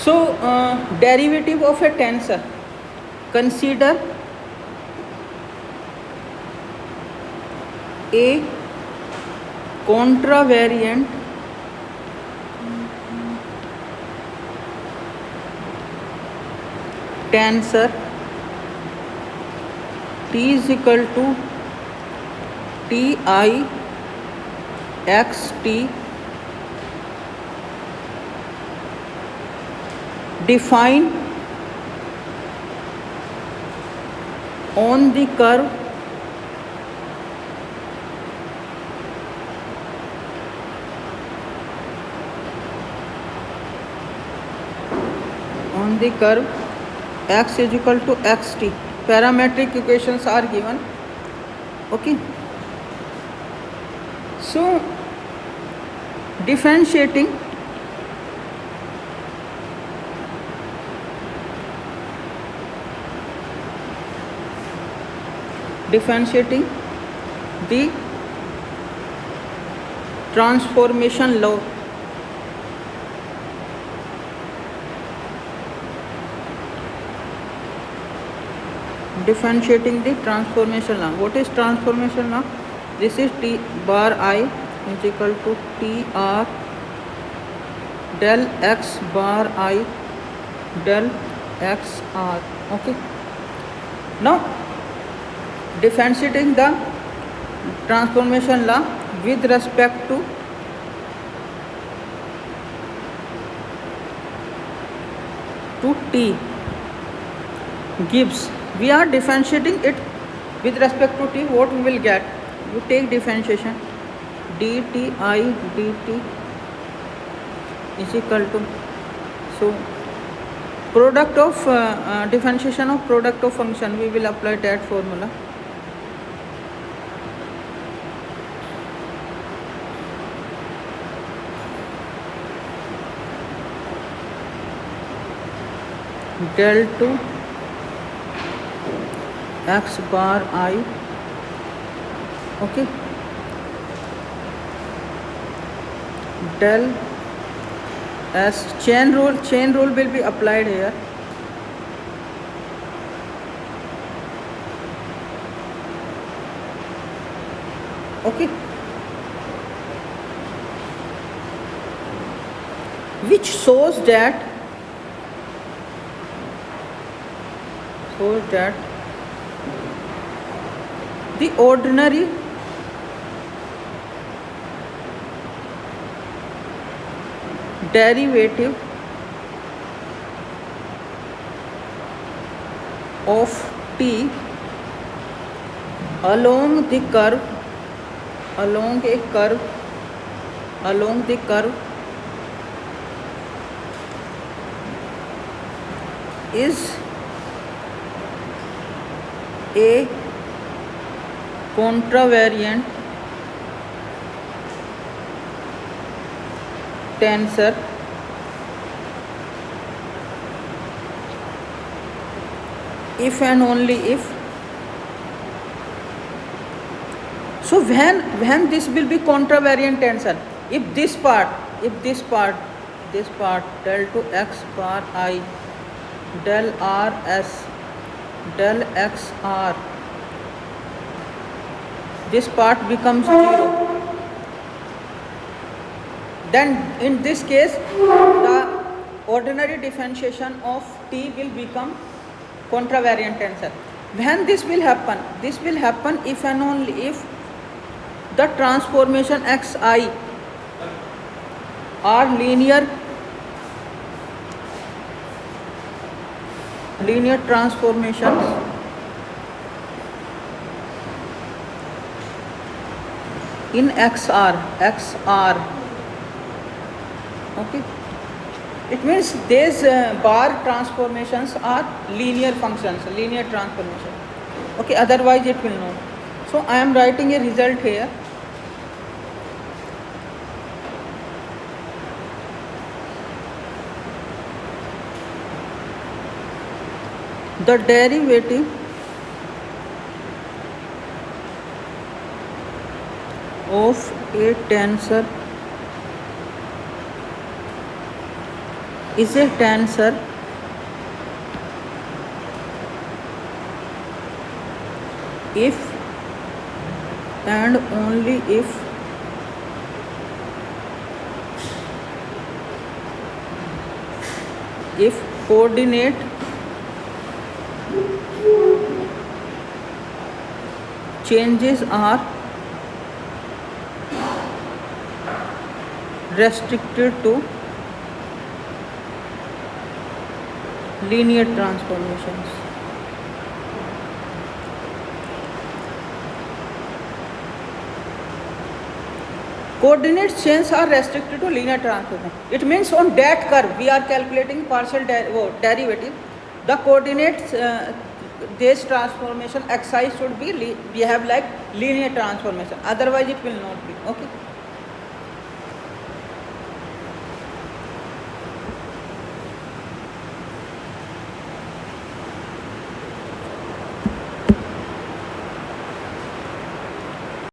So derivative of a tensor, consider a contravariant tensor t is equal to ti xt defined on the curve x is equal to xt. Parametric equations are given. Okay, so differentiating the transformation law What is transformation law? This is T bar I is equal to TR del X bar I del XR. Okay, now differentiating the transformation law with respect to T gives, we are differentiating it with respect to T. What we will get? You take differentiation dti dt is equal to, so product of differentiation of product of function, we will apply that formula. Del to x bar I. Okay, del s, chain rule will be applied here. Okay, which shows that the ordinary derivative of t along the curve is a contravariant tensor if and only if, so when this will be contravariant tensor, if this part del to x bar I del r s del xr, this part becomes 0, then in this case the ordinary differentiation of t will become contravariant tensor. When this will happen? This will happen if and only if the transformation xi are linear transformations in xr. Okay, it means these bar transformations are linear functions, linear transformation. Okay, otherwise it will not. So I am writing a result here. The derivative of a tensor is a tensor if and only if coordinate changes are restricted to linear transformations. Coordinate changes are restricted to linear transformation. It means on that curve we are calculating partial derivative. The coordinates this transformation xi should be behave like linear transformation. Otherwise it will not be. Okay.